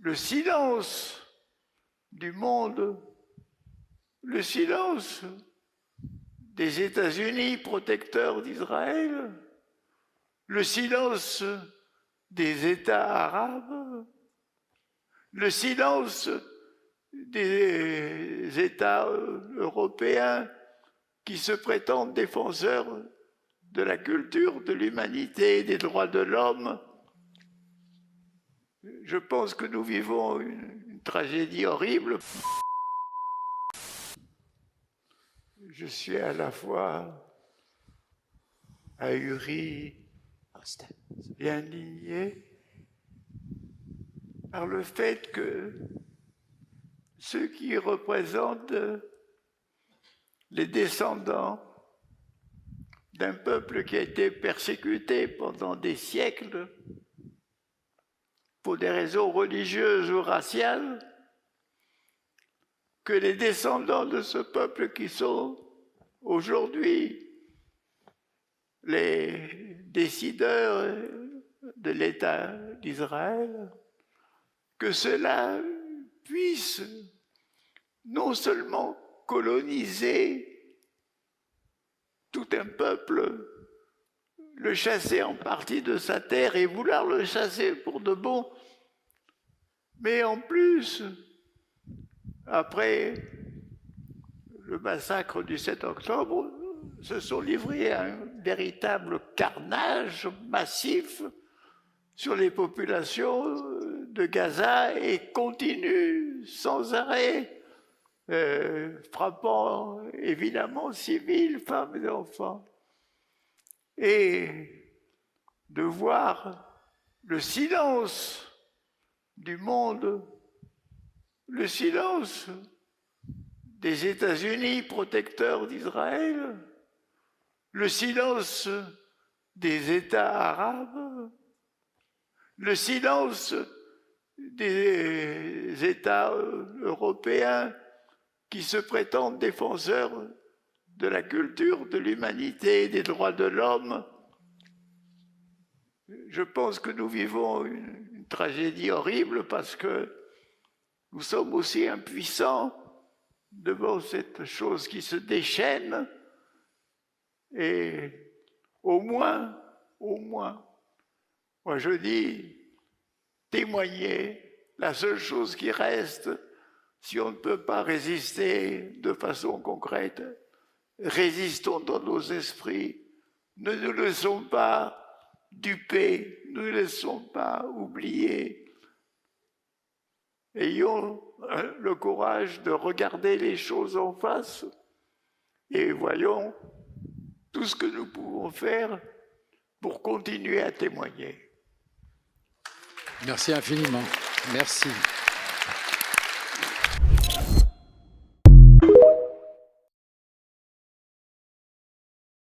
le silence du monde, le silence des États-Unis protecteurs d'Israël, le silence des États arabes, le silence des États européens qui se prétendent défenseurs de la culture, de l'humanité et des droits de l'homme. Je pense que nous vivons une tragédie horrible. Je suis à la fois ahuri et indigné par le fait que ceux qui représentent les descendants d'un peuple qui a été persécuté pendant des siècles pour des raisons religieuses ou raciales, que les descendants de ce peuple qui sont aujourd'hui les décideurs de l'État d'Israël, que cela puisse non seulement coloniser tout un peuple, le chasser en partie de sa terre et vouloir le chasser pour de bon, mais en plus, après le massacre du 7 octobre, se sont livrés à un véritable carnage massif sur les populations de Gaza et continuent sans arrêt, frappant évidemment civils, femmes et enfants. Et de voir le silence du monde, le silence des États-Unis protecteurs d'Israël, le silence des États arabes, le silence des États européens qui se prétendent défenseurs de la culture, de l'humanité et des droits de l'homme. Je pense que nous vivons une tragédie horrible parce que nous sommes aussi impuissants devant cette chose qui se déchaîne. Et au moins, moi je dis, témoigner, la seule chose qui reste, si on ne peut pas résister de façon concrète, résistons dans nos esprits, ne nous laissons pas duper, ne nous laissons pas oublier. Ayons le courage de regarder les choses en face et voyons tout ce que nous pouvons faire pour continuer à témoigner. Merci infiniment. Merci.